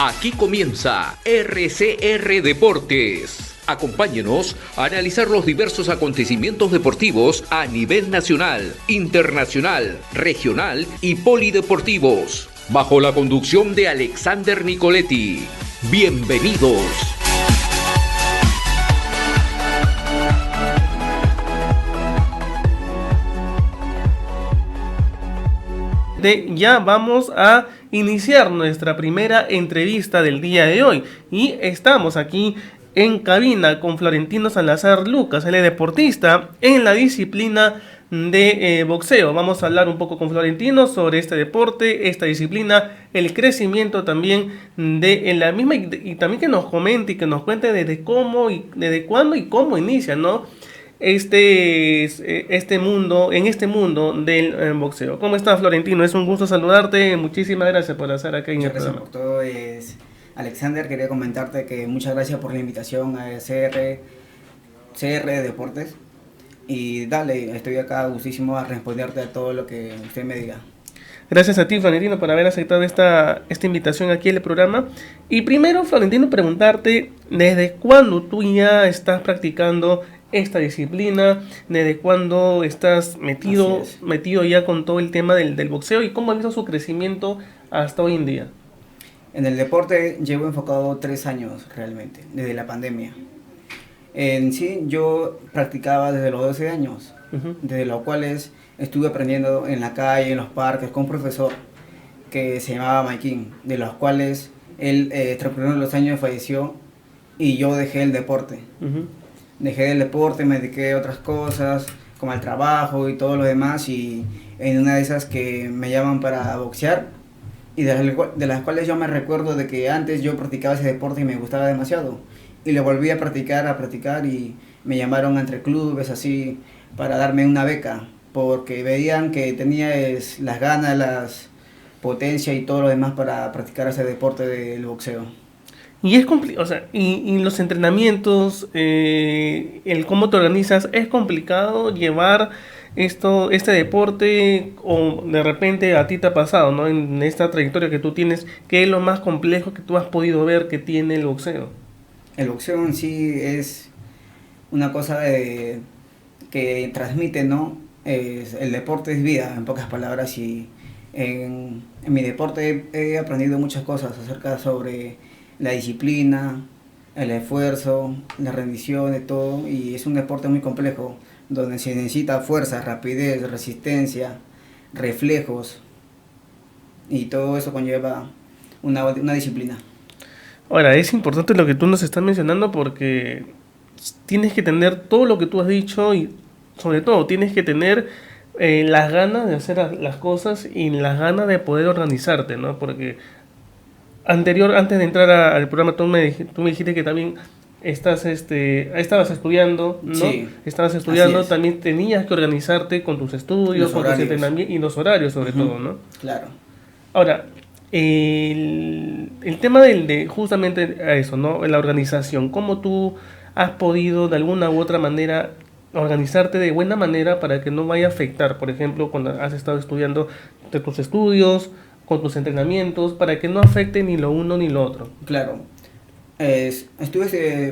Aquí comienza RCR Deportes. Acompáñenos a analizar los diversos acontecimientos deportivos a nivel nacional, internacional, regional y polideportivos, bajo la conducción de Alexander Nicoletti. Bienvenidos. Ya vamos a iniciar nuestra primera entrevista del día de hoy y estamos aquí en cabina con Florentino Salazar Lucas, él es deportista en la disciplina de boxeo. Vamos a hablar un poco con Florentino sobre este deporte, esta disciplina, el crecimiento también de la misma y también que nos comente y que nos cuente desde cuándo y cómo inicia, ¿no? Este mundo del boxeo. ¿Cómo estás, Florentino? Es un gusto saludarte. Muchísimas gracias por estar acá en el programa. Muchas gracias por todo. Alexander, quería comentarte que muchas gracias por la invitación a CR Deportes. Y dale, estoy acá gustísimo a responderte a todo lo que usted me diga. Gracias a ti, Florentino, por haber aceptado esta invitación aquí en el programa. Y primero, Florentino, preguntarte, ¿desde cuándo tú ya estás practicando esta disciplina? ¿Desde cuándo estás metido ya con todo el tema del boxeo? ¿Y cómo ha visto su crecimiento hasta hoy en día? En el deporte llevo enfocado 3 años realmente, desde la pandemia. En sí, yo practicaba desde los 12 años, desde los cuales estuve aprendiendo en la calle, en los parques, con un profesor que se llamaba Maikin, de los cuales él, tras los años, falleció y yo dejé el deporte. Dejé el deporte, me dediqué a otras cosas, como al trabajo y todo lo demás, y en una de esas que me llaman para boxear, y de las cuales yo me recuerdo de que antes yo practicaba ese deporte y me gustaba demasiado, y lo volví a practicar, y me llamaron entre clubes así para darme una beca, porque veían que tenía las ganas, las potencia y todo lo demás para practicar ese deporte del boxeo. Y es complicado, o sea, y los entrenamientos, el cómo te organizas, es complicado llevar este deporte, o de repente a ti te ha pasado, ¿no? En esta trayectoria que tú tienes, ¿qué es lo más complejo que tú has podido ver que tiene el boxeo? El boxeo en sí es una cosa que transmite, ¿no? El deporte es vida, en pocas palabras, y en mi deporte he aprendido muchas cosas acerca sobre la disciplina, el esfuerzo, la rendición, de todo, y es un deporte muy complejo, donde se necesita fuerza, rapidez, resistencia, reflejos, y todo eso conlleva una disciplina. Ahora, es importante lo que tú nos estás mencionando porque tienes que tener todo lo que tú has dicho y sobre todo tienes que tener las ganas de hacer las cosas y las ganas de poder organizarte, ¿no? Porque antes de entrar al programa tú me dijiste que también estabas estudiando, ¿no? Sí, estabas estudiando, también tenías que organizarte con tus estudios, con tus entrenamientos y los horarios sobre todo, ¿no? Claro. Ahora, el tema de justamente eso, ¿no? La organización, ¿cómo tú has podido de alguna u otra manera organizarte de buena manera para que no vaya a afectar, por ejemplo, cuando has estado estudiando de tus estudios, con tus entrenamientos, para que no afecte ni lo uno ni lo otro? Claro.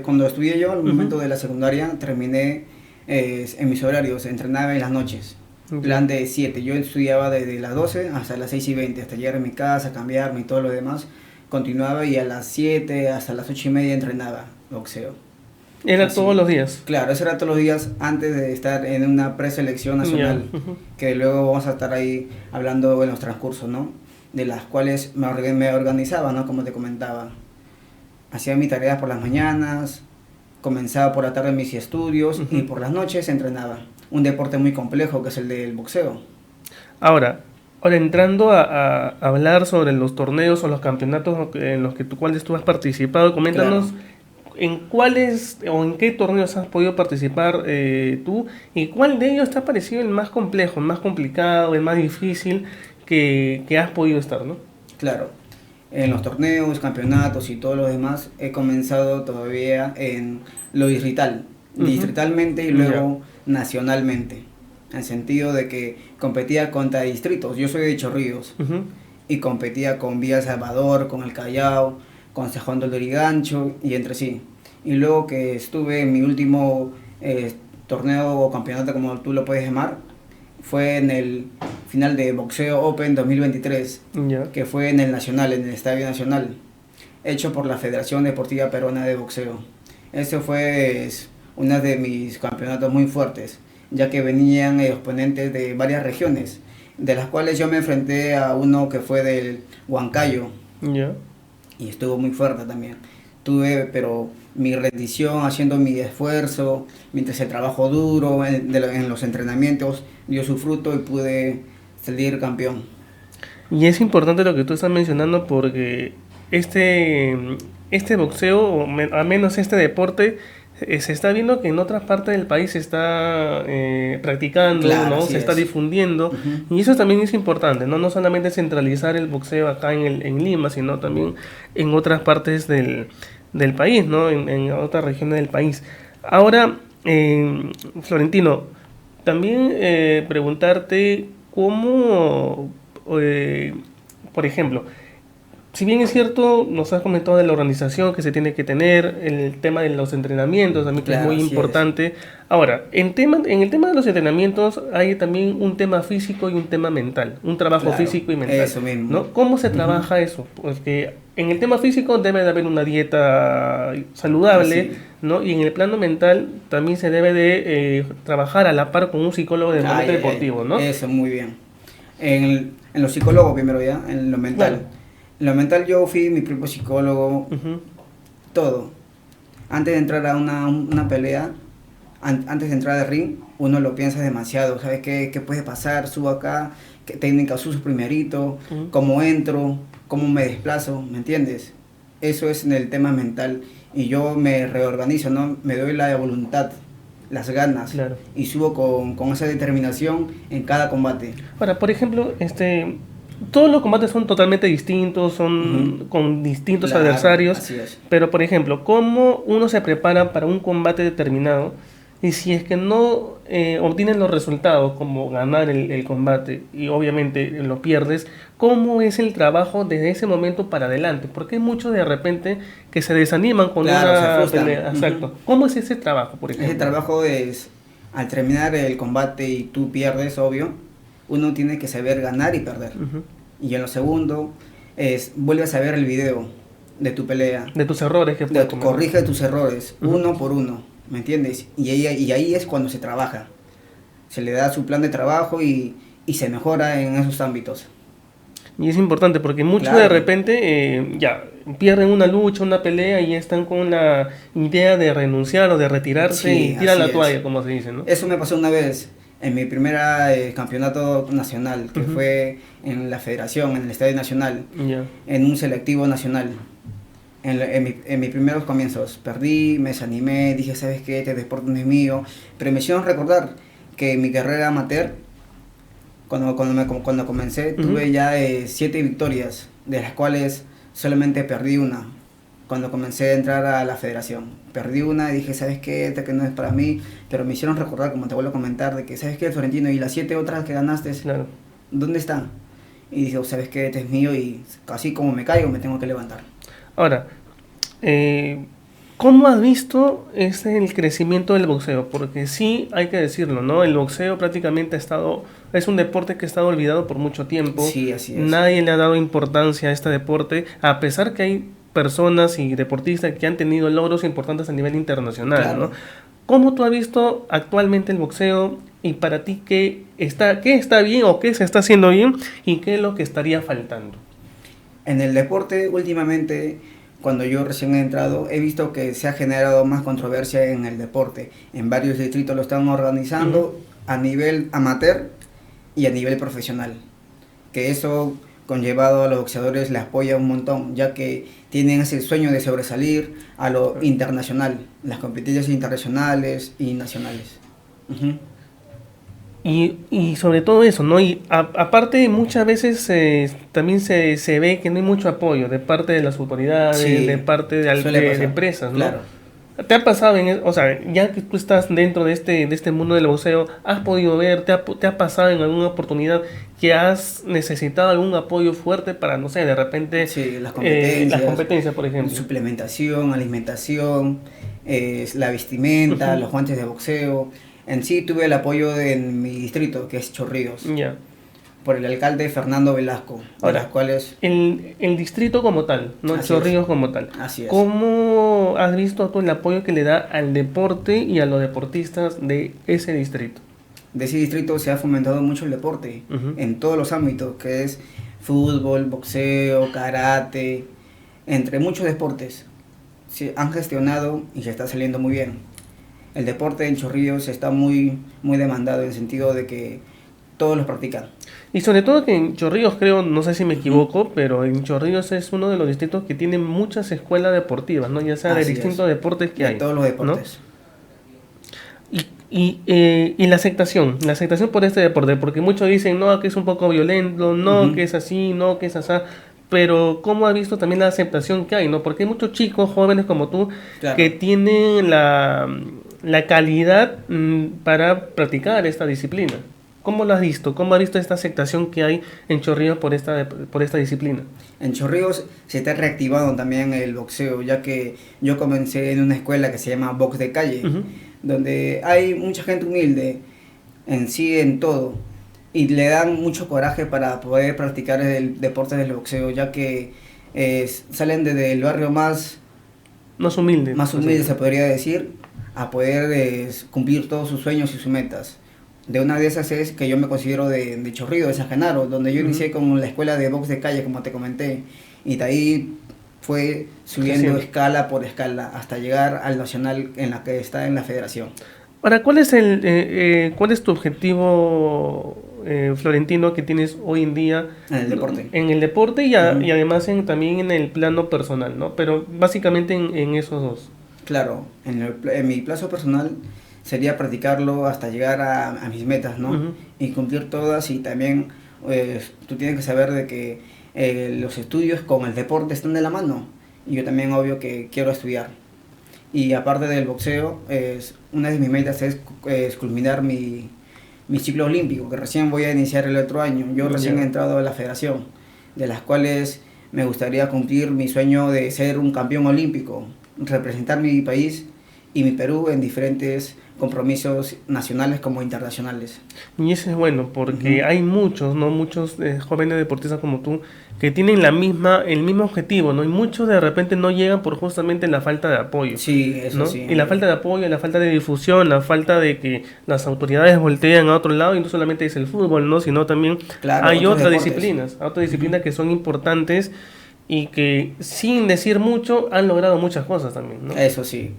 Cuando estudié yo, al momento de la secundaria, terminé en mis horarios, entrenaba en las noches. Plan de 7, yo estudiaba desde las 12 hasta las 6:20, hasta llegar a mi casa, cambiarme y todo lo demás. Continuaba y a las 7 hasta las 8:30 entrenaba boxeo. ¿Era así, todos los días? Claro, eso era todos los días antes de estar en una preselección nacional, que luego vamos a estar ahí hablando en los transcursos, ¿no? De las cuales me organizaba, ¿no? Como te comentaba. Hacía mis tareas por las mañanas, comenzaba por la tarde mis estudios y por las noches entrenaba. Un deporte muy complejo que es el del boxeo. Ahora entrando a hablar sobre los torneos o los campeonatos en los cuales tú has participado, coméntanos en cuáles o en qué torneos has podido participar tú y cuál de ellos te ha parecido el más complejo, el más complicado, el más difícil que has podido estar, ¿no? Claro. En los torneos, campeonatos y todo lo demás, he comenzado todavía en lo distritalmente y luego nacionalmente, en el sentido de que competía contra distritos. Yo soy de Chorrillos y competía con Villa Salvador, con el Callao, con Sajón del Lurigancho y entre sí. Y luego que estuve en mi último torneo o campeonato, como tú lo puedes llamar, fue en el final de Boxeo Open 2023, que fue en el Nacional, en el Estadio Nacional, hecho por la Federación Deportiva Peruana de Boxeo. Ese fue uno de mis campeonatos muy fuertes, ya que venían oponentes de varias regiones, de las cuales yo me enfrenté a uno que fue del Huancayo, y estuvo muy fuerte también. Pero mi rendición, haciendo mi esfuerzo, mientras el trabajo duro en los entrenamientos dio su fruto y pude salir campeón. Y es importante lo que tú estás mencionando, porque este boxeo, o al menos este deporte, se está viendo que en otras partes del país se está practicando, claro, ¿no? Se está difundiendo, y eso también es importante, ¿no? No solamente centralizar el boxeo acá en Lima, sino también en otras partes del país, ¿no? En otras regiones del país. Ahora, Florentino, también preguntarte cómo, por ejemplo, si bien es cierto, nos has comentado de la organización que se tiene que tener, el tema de los entrenamientos también, que claro, es muy importante. Ahora, en el tema de los entrenamientos hay también un tema físico y un tema mental, un trabajo claro, físico y mental. Eso mismo. ¿No? ¿Cómo se trabaja eso? Porque en el tema físico debe de haber una dieta saludable, ¿no? Y en el plano mental también se debe de trabajar a la par con un psicólogo de momento deportivo, ¿no? Eso, muy bien. En los psicólogos primero ya, en lo mental. Claro. En lo mental yo fui mi propio psicólogo, todo. Antes de entrar a una pelea, antes de entrar al ring, uno lo piensa demasiado. ¿Sabes qué puede pasar? Subo acá, qué técnica uso primerito, cómo entro, cómo me desplazo, ¿me entiendes? Eso es en el tema mental. Y yo me reorganizo, ¿no? Me doy la voluntad, las ganas, claro, y subo con esa determinación en cada combate. Ahora, por ejemplo, todos los combates son totalmente distintos, son con distintos adversarios, pero por ejemplo, ¿cómo uno se prepara para un combate determinado? Y si es que no obtienen los resultados, como ganar el combate, y obviamente lo pierdes, ¿cómo es el trabajo desde ese momento para adelante? Porque hay muchos de repente que se desaniman con una pelea. Exacto. ¿Cómo es ese trabajo, por ejemplo? Ese trabajo es, al terminar el combate y tú pierdes, obvio, uno tiene que saber ganar y perder. Y en lo segundo, vuelves a ver el video de tu pelea. De tus errores. Corrige tus errores, uno por uno, ¿me entiendes? Y ahí es cuando se trabaja. Se le da su plan de trabajo y se mejora en esos ámbitos. Y es importante porque muchos de repente ya pierden una lucha, una pelea y están con la idea de renunciar o de retirarse y tiran la toalla, como se dice, ¿no? Eso me pasó una vez. En mi primera campeonato nacional, que fue en la federación, en el Estadio Nacional, en un selectivo nacional. En mis primeros comienzos, perdí, me desanimé, dije, ¿sabes qué? Este deporte no es mío. Pero me hicieron recordar que en mi carrera amateur, cuando comencé, tuve ya 7 victorias, de las cuales solamente perdí una. Cuando comencé a entrar a la federación, perdí una y dije, ¿sabes qué? Esta que no es para mí, pero me hicieron recordar, como te vuelvo a comentar, de que, ¿sabes qué, Florentino? Y las 7 otras que ganaste, claro, ¿dónde están? Y dije, ¿sabes qué? Este es mío y así como me caigo, me tengo que levantar. Ahora, ¿cómo has visto el crecimiento del boxeo? Porque sí, hay que decirlo, ¿no? El boxeo prácticamente es un deporte que ha estado olvidado por mucho tiempo. Sí, así es. Nadie le ha dado importancia a este deporte, a pesar que hay personas y deportistas que han tenido logros importantes a nivel internacional, claro, ¿no? ¿Cómo tú has visto actualmente el boxeo y para ti qué está bien o qué se está haciendo bien y qué es lo que estaría faltando? En el deporte, últimamente, cuando yo recién he entrado, he visto que se ha generado más controversia en el deporte. En varios distritos lo están organizando a nivel amateur y a nivel profesional. Que eso, conllevado a los boxeadores, les apoya un montón, ya que tienen ese sueño de sobresalir a lo internacional, las competencias internacionales y nacionales. Y sobre todo eso, ¿no? Y aparte muchas veces también se ve que no hay mucho apoyo de parte de las autoridades, de parte de empresas, ¿no? Claro. ¿Te ha pasado, o sea, ya que tú estás dentro de este mundo del boxeo, has podido ver, te ha pasado en alguna oportunidad que has necesitado algún apoyo fuerte para, no sé, de repente, Sí, las competencias, por ejemplo? suplementación, alimentación, la vestimenta, Ujú. los guantes de boxeo. En sí tuve el apoyo en mi distrito, que es Chorrillos, Ya. por el alcalde Fernando Velasco, de las Ahora, cuales... el distrito como tal, ¿no? Así es, Chorrillos como tal. así es. ¿Cómo has visto tú el apoyo que le da al deporte y a los deportistas de ese distrito? De ese distrito se ha fomentado mucho el deporte, Ujú. en todos los ámbitos, que es fútbol, boxeo, karate, entre muchos deportes. Se han gestionado y se está saliendo muy bien. El deporte en Chorrillos está muy demandado en el sentido de que todos los practican. Y sobre todo que en Chorrillos, creo, no sé si me equivoco, pero en Chorrillos es uno de los distritos que tiene muchas escuelas deportivas, ¿no? Ya sea de Así distintos es, deportes que de hay, todos los ¿no? deportes. Y la aceptación por este deporte, porque muchos dicen, no, que es un poco violento, no, Ujú. que es así, no, que es así, pero ¿cómo ha visto también la aceptación que hay, no? Porque hay muchos chicos jóvenes como tú que Claro. tienen la calidad para practicar esta disciplina. ¿Cómo lo has visto? ¿Cómo has visto esta aceptación que hay en Chorrillos por esta disciplina? En Chorrillos se está reactivando también el boxeo, ya que yo comencé en una escuela que se llama Box de Calle, Ujú. donde hay mucha gente humilde en sí, en todo, y le dan mucho coraje para poder practicar el deporte del boxeo, ya que salen desde el barrio Más humilde. más así. humilde, se podría decir, a poder cumplir todos sus sueños y sus metas. De una de esas es que yo me considero de Chorrillos, de San Genaro, donde yo Ujú. inicié con la escuela de box de calle, como te comenté, y de ahí fue subiendo Creciendo. escala por escala hasta llegar al nacional en la que está en la federación, Ahora, cuál es tu objetivo, Florentino, que tienes hoy en día en el deporte. en el deporte Ujú. y además también en el plano personal, ¿no? Pero básicamente en esos dos. Claro, en mi plazo personal sería practicarlo hasta llegar a mis metas, ¿no? Ujú. Y cumplir todas, y también tú tienes que saber de que los estudios con el deporte están de la mano. Y yo también obvio que quiero estudiar. Y aparte del boxeo, una de mis metas es culminar mi ciclo olímpico, que recién voy a iniciar el otro año. Yo recién Ya. he entrado a la federación, de las cuales me gustaría cumplir mi sueño de ser un campeón olímpico, representar mi país y mi Perú en diferentes compromisos nacionales como internacionales. Y eso es bueno, porque Ujú. hay muchos, ¿no? Muchos jóvenes deportistas como tú que tienen el mismo objetivo, ¿no? Y muchos de repente no llegan por justamente la falta de apoyo. Sí, eso ¿No? sí, Y la amigo. falta de apoyo, la falta de difusión, la falta de que las autoridades volteen a otro lado, y no solamente es el fútbol, ¿no? Sino también Claro, hay otros deportes. otras disciplinas que son importantes y que sin decir mucho han logrado muchas cosas también, ¿no? Eso sí.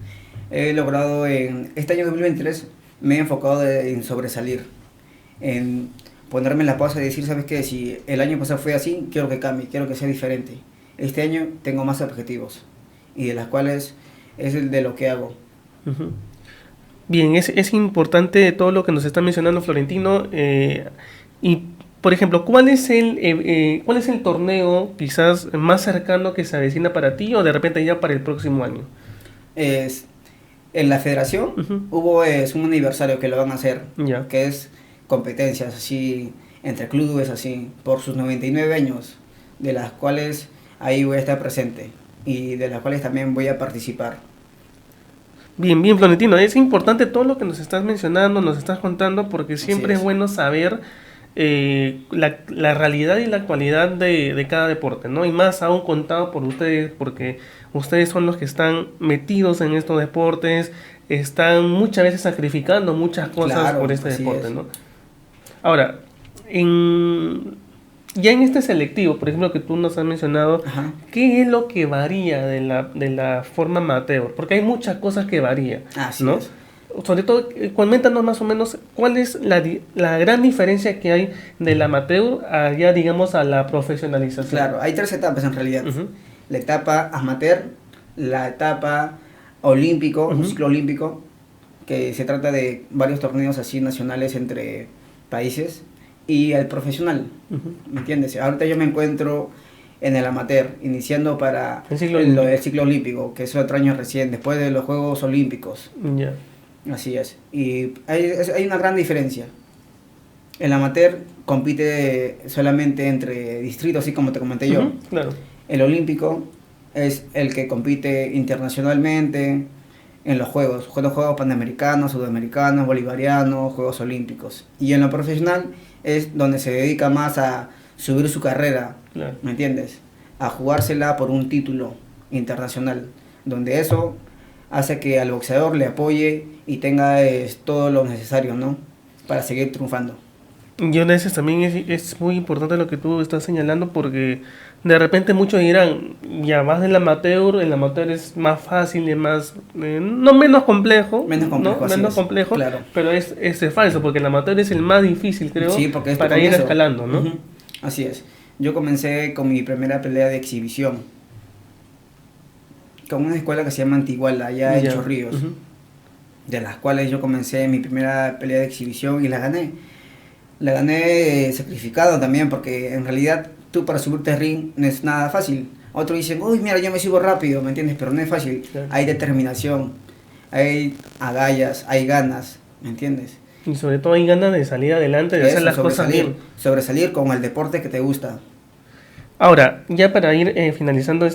He logrado en este año 2023, me he enfocado en sobresalir, en ponerme en la pausa y decir, ¿sabes qué? Si el año pasado fue así, quiero que cambie, quiero que sea diferente. Este año tengo más objetivos, y de las cuales es el de lo que hago. Ujú. Bien, es importante todo lo que nos está mencionando Florentino. Y, por ejemplo, ¿cuál es el torneo quizás más cercano que se avecina para ti o de repente ya para el próximo año? Es, en la federación Ujú. hubo un aniversario que lo van a hacer, Ya. que es competencias así, entre clubes así, por sus 99 años, de las cuales ahí voy a estar presente y de las cuales también voy a participar. Bien, bien, Florentino. Es importante todo lo que nos estás mencionando, nos estás contando, porque Así siempre es es. bueno saber la realidad y la actualidad de cada deporte, ¿no? Y más aún contado por ustedes, porque ustedes son los que están metidos en estos deportes, están muchas veces sacrificando muchas cosas Claro, por este así deporte, es. ¿no? Ahora, ya en este selectivo, por ejemplo, que tú nos has mencionado, Ajá. ¿qué es lo que varía de la forma amateur? Porque hay muchas cosas que varían, Así ¿no? es. Sobre todo, coméntanos más o menos cuál es la gran diferencia que hay del amateur a ya, digamos, a la profesionalización. Claro, hay tres etapas en realidad. Ujú. La etapa amateur, la etapa olímpico, un Ujú. ciclo olímpico, que se trata de varios torneos así nacionales entre países, y el profesional, Ujú. ¿me entiendes? Ahorita yo me encuentro en el amateur, iniciando para el ciclo olímpico, que es otro año recién, después de los Juegos Olímpicos. Ya. Así es. Y hay una gran diferencia. El amateur compite solamente entre distritos, así como te comenté yo. Claro. El olímpico es el que compite internacionalmente en los juegos panamericanos, sudamericanos, bolivarianos, Juegos Olímpicos. Y en lo profesional es donde se dedica más a subir su carrera, Claro. ¿me entiendes? A jugársela por un título internacional, donde eso hace que al boxeador le apoye y tenga todo lo necesario, ¿no? Para seguir triunfando. Yo a veces también es muy importante lo que tú estás señalando, porque de repente muchos dirán, ya vas del amateur, el amateur es más fácil y más, no menos complejo, menos complejo, claro. Pero es falso, porque el amateur es el más difícil, creo, sí, porque para ir escalando, ¿no? Uh-huh. Así es. Yo comencé con mi primera pelea de exhibición, con una escuela que se llama Antiguala, allá en Chorrillos, de las cuales yo comencé mi primera pelea de exhibición y la gané. La gané sacrificado también, porque en realidad tú para subirte al ring no es nada fácil. Otros dicen, uy, mira, yo me subo rápido, ¿me entiendes? Pero no es fácil. Claro. Hay determinación, hay agallas, hay ganas, ¿me entiendes? Y sobre todo hay ganas de salir adelante, de hacer las cosas bien. Sobresalir con el deporte que te gusta. Ahora, ya para ir finalizando,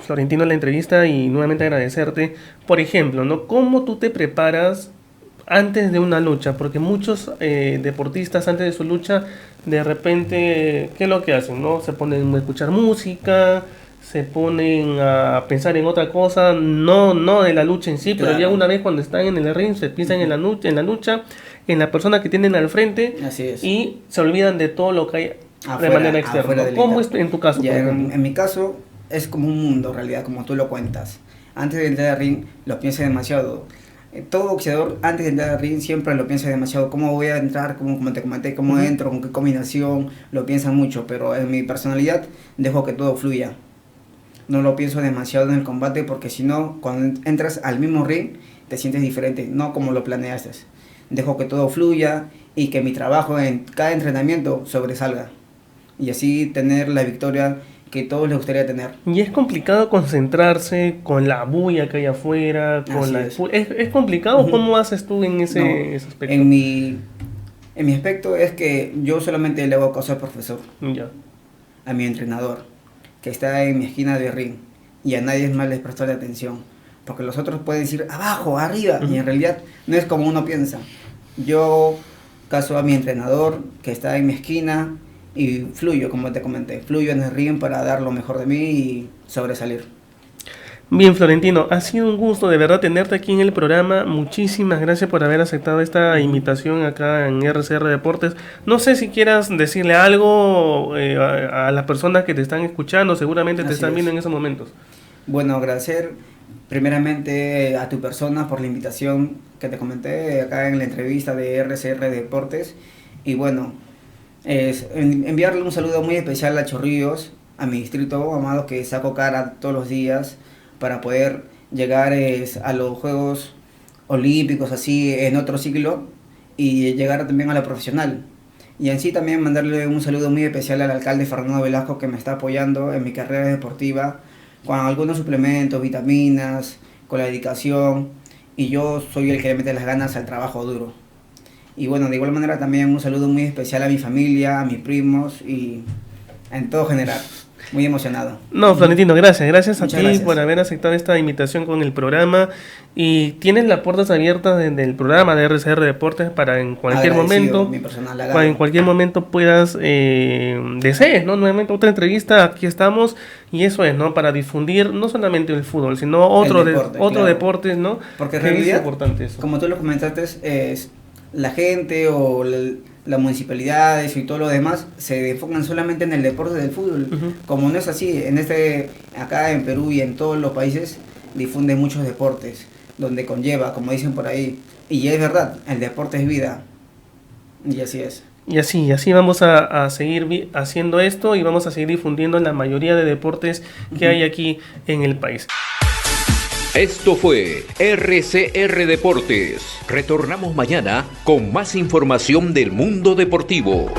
Florentino, la entrevista, y nuevamente agradecerte, por ejemplo, ¿no? ¿Cómo tú te preparas antes de una lucha? Porque muchos deportistas antes de su lucha, de repente, ¿qué es lo que hacen? ¿No? Se ponen a escuchar música, se ponen a pensar en otra cosa, no de la lucha en sí, claro. Pero ya una vez cuando están en el ring se piensan en la lucha, en la persona que tienen al frente. Así es. Y se olvidan de todo lo que hay afuera, de manera externa. ¿Cómo es en tu caso? Ya, en mi caso es como un mundo en realidad, como tú lo cuentas. Antes de entrar al ring lo piensa demasiado. Todo boxeador antes de entrar al ring siempre lo piensa demasiado. ¿Cómo voy a entrar? Como te comenté, ¿cómo entro? ¿Con qué combinación? Lo piensan mucho, pero en mi personalidad dejo que todo fluya. No lo pienso demasiado en el combate, porque si no, cuando entras al mismo ring te sientes diferente, no como lo planeaste. Dejo que todo fluya y que mi trabajo en cada entrenamiento sobresalga, y así tener la victoria que todos les gustaría tener. Y es complicado concentrarse con la bulla que hay afuera, ¿Es complicado? ¿Cómo haces tú en ese aspecto? En mi aspecto es que yo solamente le hago caso al profesor, a mi entrenador, que está en mi esquina de ring, y a nadie más les presto la atención, porque los otros pueden decir abajo, arriba, y en realidad no es como uno piensa. Yo caso a mi entrenador, que está en mi esquina, y fluyo, como te comenté, fluyo en el ring para dar lo mejor de mí y sobresalir. Bien, Florentino, ha sido un gusto de verdad tenerte aquí en el programa. Muchísimas gracias por haber aceptado esta invitación acá en RCR Deportes. No sé si quieras decirle algo a las personas que te están escuchando, seguramente te están viendo en esos momentos. Bueno, agradecer primeramente a tu persona por la invitación que te comenté acá en la entrevista de RCR Deportes, y bueno, enviarle un saludo muy especial a Chorrillos, a mi distrito amado, que saco cara todos los días para poder llegar a los Juegos Olímpicos así en otro ciclo, y llegar también a la profesional. Y en sí también mandarle un saludo muy especial al alcalde Fernando Velasco, que me está apoyando en mi carrera deportiva con algunos suplementos, vitaminas, con la dedicación, y yo soy el que le mete las ganas al trabajo duro. Y bueno, de igual manera también un saludo muy especial a mi familia, a mis primos y en todo general. Muy emocionado. No, Florentino, gracias a ti por haber aceptado esta invitación con el programa, y tienes las puertas abiertas del programa de RCR Deportes para en cualquier momento, en cualquier momento puedas, desees, ¿no? Nuevamente otra entrevista, aquí estamos, y eso es, ¿no? Para difundir no solamente el fútbol, sino otros deportes, ¿no? Porque en realidad, es importante eso. Como tú lo comentaste, es la gente o las municipalidades y todo lo demás se enfocan solamente en el deporte del fútbol. Como no es así, acá en Perú y en todos los países difunden muchos deportes, donde conlleva, como dicen por ahí, y es verdad, el deporte es vida, y así es. Y así vamos a seguir haciendo esto, y vamos a seguir difundiendo la mayoría de deportes que hay aquí en el país. Esto fue RCR Deportes. Retornamos mañana con más información del mundo deportivo.